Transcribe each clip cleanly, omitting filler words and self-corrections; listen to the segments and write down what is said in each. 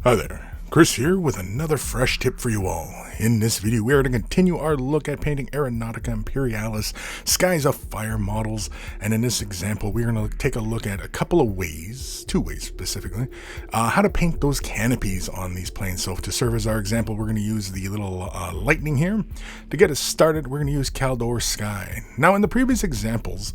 Hi there, Chris here with another fresh tip for you all. In this video, we are going to continue our look at painting Aeronautica Imperialis Skies of Fire models, and in this example, we're going to take a look at a couple of ways, two ways specifically, how to paint those canopies on these planes. So to serve as our example, we're going to use the little lightning here. To get us started, we're going to use Caldor Sky. Now, in the previous examples,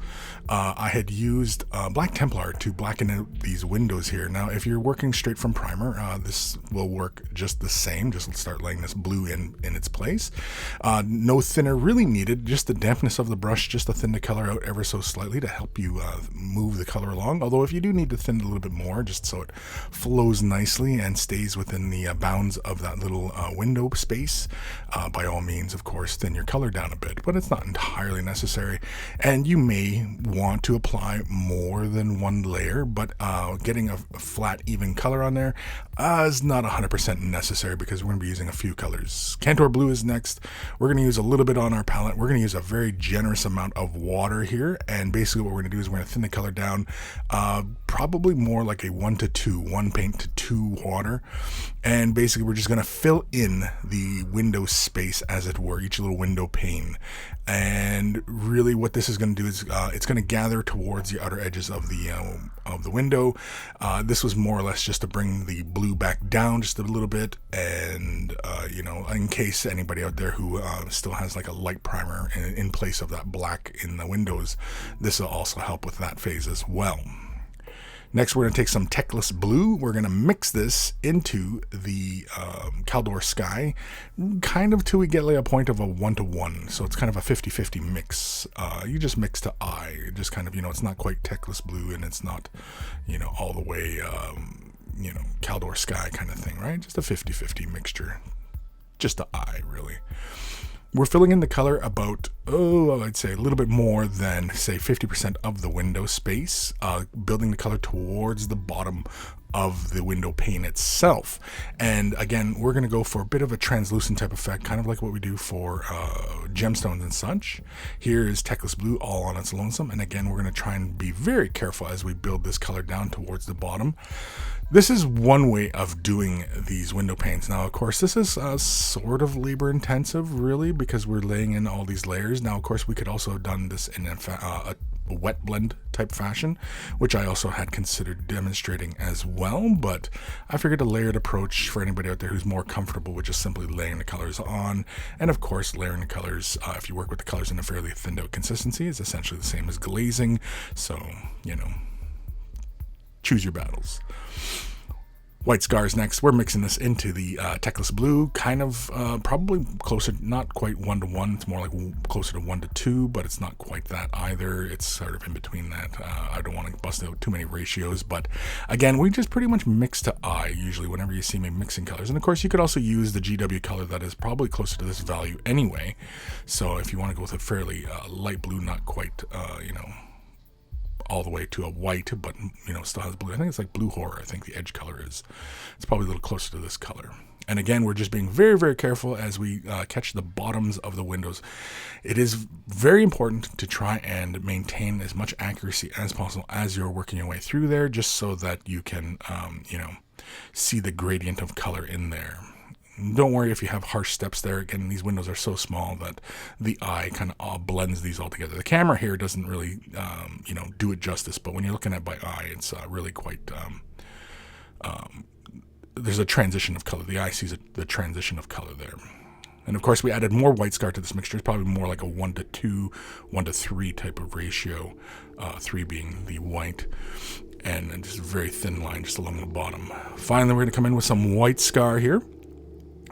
I had used Black Templar to blacken out these windows here. Now, if you're working straight from primer, this will work just the same. Just start laying this blue in its place. No thinner really needed, just the dampness of the brush, just to thin the color out ever so slightly to help you move the color along. Although if you do need to thin it a little bit more, just so it flows nicely and stays within the bounds of that little window space, by all means, of course, thin your color down a bit, but it's not entirely necessary. And you may want to apply more than one layer, but getting a flat, even color on there is not 100% necessary because we're going to be using a few colors. Cantor Blue is next. We're going to use a little bit on our palette. We're going to use a very generous amount of water here, and basically what we're going to do is we're going to thin the color down, probably more like a 1 to 2, 1 paint to 2 water, and basically we're just going to fill in the window space, as it were, each little window pane. And really what this is going to do is it's going to gather towards the outer edges of the window. This was more or less just to bring the blue back down just a little bit, and in case anybody out there who still has like a light primer in place of that black in the windows, this will also help with that phase as well. Next, we're going to take some Techless Blue. We're going to mix this into the Caldor Sky, kind of till we get like a point of a 1-to-1. So it's kind of a 50-50 mix. You just mix to eye. Just kind of, it's not quite Techless Blue, and it's not, all the way, Caldor Sky kind of thing, right? Just a 50-50 mixture. Just to eye, really. We're filling in the color about, I'd say a little bit more than, say, 50% of the window space, building the color towards the bottom of the window pane itself. And again, we're going to go for a bit of a translucent type effect, kind of like what we do for gemstones and such. Here is Techless Blue all on its lonesome, and again, we're going to try and be very careful as we build this color down towards the bottom. This is one way of doing these window panes. Now, of course, this is sort of labor intensive, really, because we're laying in all these layers. Now, of course, we could also have done this in a wet blend type fashion, which I also had considered demonstrating as well, but I figured a layered approach for anybody out there who's more comfortable with just simply laying the colors on. And of course, layering the colors, if you work with the colors in a fairly thinned out consistency, is essentially the same as glazing. So, choose your battles. White Scars next. We're mixing this into the Techless Blue, kind of probably closer, not quite 1-to-1. It's more like closer to 1-to-2, but it's not quite that either. It's sort of in between that. I don't want to bust out too many ratios, but again, we just pretty much mix to eye usually whenever you see me mixing colors. And of course, you could also use the GW color that is probably closer to this value anyway. So if you want to go with a fairly light blue, not quite, all the way to a white, but still has blue. I think it's like Blue Horror. I think the edge color is. It's probably a little closer to this color. And again, we're just being very, very careful as we catch the bottoms of the windows. It is very important to try and maintain as much accuracy as possible as you're working your way through there, just so that you can, see the gradient of color in there. Don't worry if you have harsh steps there. Again, these windows are so small that the eye kind of blends these all together. The camera here doesn't really, do it justice, but when you're looking at it by eye, it's really quite, there's a transition of color. The eye sees the transition of color there. And of course, we added more White Scar to this mixture. It's probably more like a 1-to-2, 1-to-3 type of ratio, 3 being the white. And just a very thin line just along the bottom. Finally, we're going to come in with some White Scar here.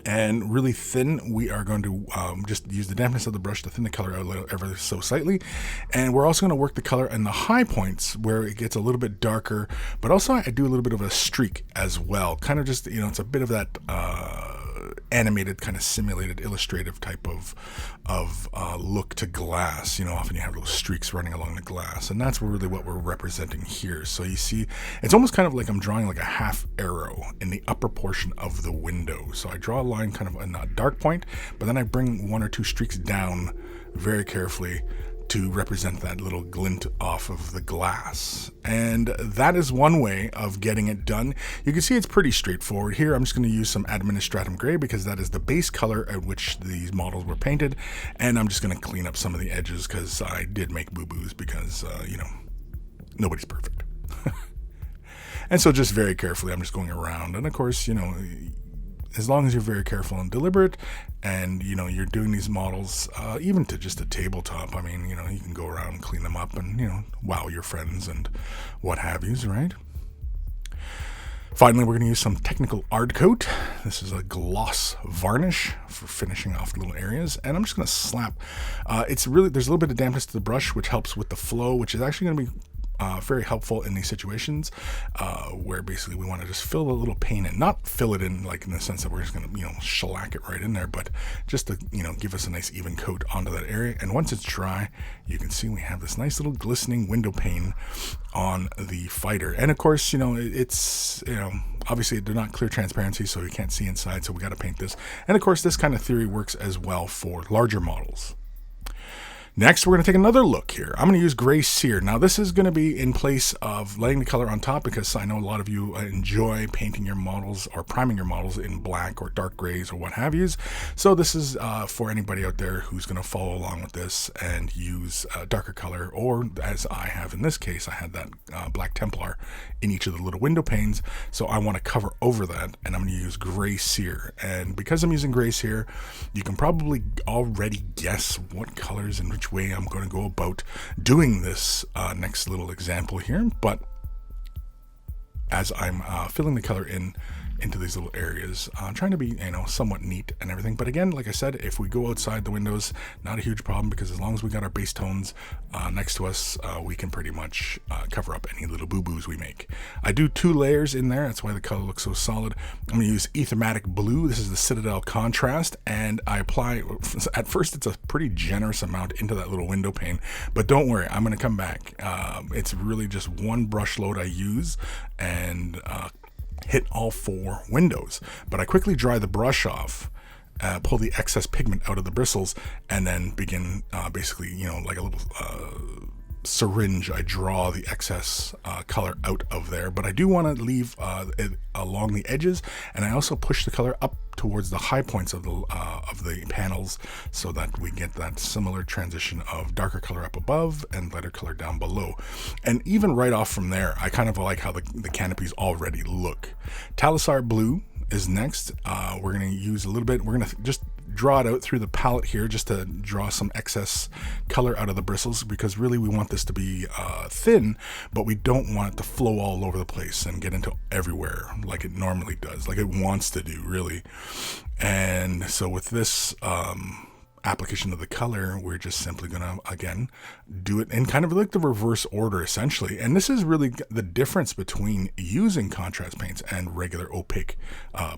And really thin, we are going to just use the dampness of the brush to thin the color out ever so slightly. And we're also going to work the color in the high points where it gets a little bit darker, but also I do a little bit of a streak as well. Kind of just, it's a bit of that animated, kind of simulated, illustrative type of look to glass. Often you have little streaks running along the glass, and that's really what we're representing here. So you see, it's almost kind of like I'm drawing like a half arrow in the upper portion of the window. So I draw a line kind of in a dark point, but then I bring 1 or 2 streaks down very carefully to represent that little glint off of the glass. And that is one way of getting it done. You can see it's pretty straightforward here. I'm just going to use some Administratum Gray because that is the base color at which these models were painted. And I'm just going to clean up some of the edges because I did make boo-boos because, nobody's perfect. And so just very carefully, I'm just going around. And of course, as long as you're very careful and deliberate and, you're doing these models, even to just a tabletop, I mean, you can go around and clean them up and, wow your friends and what have yous, right? Finally, we're going to use some technical art coat. This is a gloss varnish for finishing off little areas. And I'm just going to slap. There's a little bit of dampness to the brush, which helps with the flow, which is actually going to be very helpful in these situations where basically we want to just fill a little paint in, not fill it in like in the sense that we're just going to shellac it right in there, but just to give us a nice even coat onto that area. And once it's dry, you can see we have this nice little glistening window pane on the fighter. And of course, it's obviously it did not clear transparency, so you can't see inside, so we got to paint this. And of course, this kind of theory works as well for larger models. Next, we're going to take another look here. I'm going to use Gray Sear. Now, this is going to be in place of laying the color on top because I know a lot of you enjoy painting your models or priming your models in black or dark grays or what have yous. So this is for anybody out there who's going to follow along with this and use a darker color, or as I have in this case, I had that Black Templar in each of the little window panes. So I want to cover over that, and I'm going to use Gray Sear. And because I'm using Gray Sear, you can probably already guess what colors and which way I'm going to go about doing this next little example here. But as I'm filling the color into these little areas, trying to be somewhat neat and everything. But again, like I said, if we go outside the windows, not a huge problem, because as long as we got our base tones next to us, we can pretty much cover up any little boo-boos we make. I do 2 layers in there. That's why the color looks so solid. I'm going to use Aeronautic Blue. This is the Citadel contrast, and I apply, at first it's a pretty generous amount into that little window pane, but don't worry, I'm going to come back. It's really just one brush load I use and hit all 4 windows. But I quickly dry the brush off, pull the excess pigment out of the bristles, and then begin basically, like a little syringe, I draw the excess color out of there. But I do want to leave it along the edges, and I also push the color up towards the high points of the panels so that we get that similar transition of darker color up above and lighter color down below. And even right off from there, I kind of like how the canopies already look. Talisar Blue is next. We're going to use a little bit, we're going to just draw it out through the palette here just to draw some excess color out of the bristles, because really we want this to be thin, but we don't want it to flow all over the place and get into everywhere like it normally does, like it wants to do, really. And so with this application of the color, we're just simply gonna again do it in kind of like the reverse order essentially. And this is really the difference between using contrast paints and regular opaque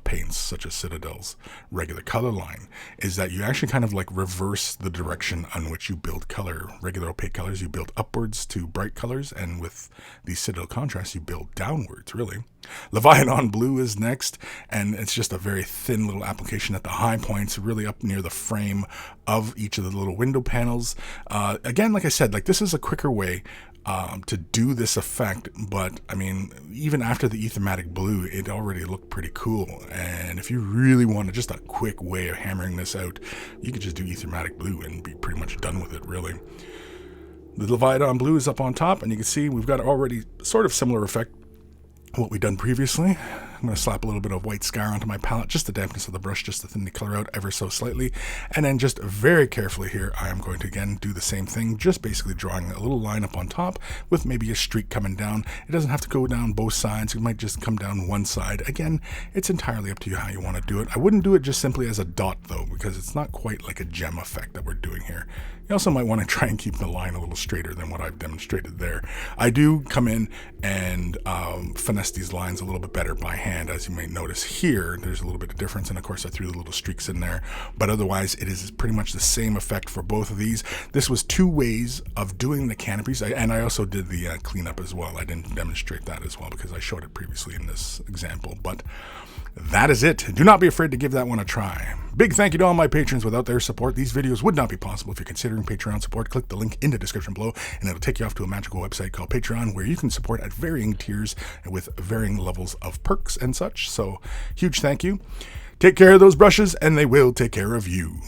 paints such as Citadel's regular color line, is that you actually kind of like reverse the direction on which you build color. Regular opaque colors you build upwards to bright colors, and with the Citadel contrast you build downwards, really. Leviathan Blue is next, and it's just a very thin little application at the high points, really up near the frame of each of the little window panels. Again, like I said, like this is a quicker way to do this effect, but I mean, even after the Aeronautic Blue, it already looked pretty cool. And if you really want just a quick way of hammering this out, you could just do Aeronautic Blue and be pretty much done with it, really. The Leviathan Blue is up on top, and you can see we've got already sort of similar effect what we've done previously. I'm going to slap a little bit of white scar onto my palette, just the dampness of the brush, just to thin the color out ever so slightly. And then just very carefully here, I am going to again do the same thing, just basically drawing a little line up on top with maybe a streak coming down. It doesn't have to go down both sides. It might just come down one side. Again, it's entirely up to you how you want to do it. I wouldn't do it just simply as a dot though, because it's not quite like a gem effect that we're doing here. You also might want to try and keep the line a little straighter than what I've demonstrated there. I do come in and finesse these lines a little bit better by hand. As you may notice here, there's a little bit of difference, and of course I threw the little streaks in there, but otherwise it is pretty much the same effect for both of these. This was 2 ways of doing the canopies, and I also did the cleanup as well. I didn't demonstrate that as well because I showed it previously in this example, but that is it. Do not be afraid to give that one a try. Big thank you to all my patrons. Without their support, these videos would not be possible. If you're considering Patreon support, click the link in the description below, and it'll take you off to a magical website called Patreon, where you can support at varying tiers and with varying levels of perks and such. So, huge thank you. Take care of those brushes, and they will take care of you.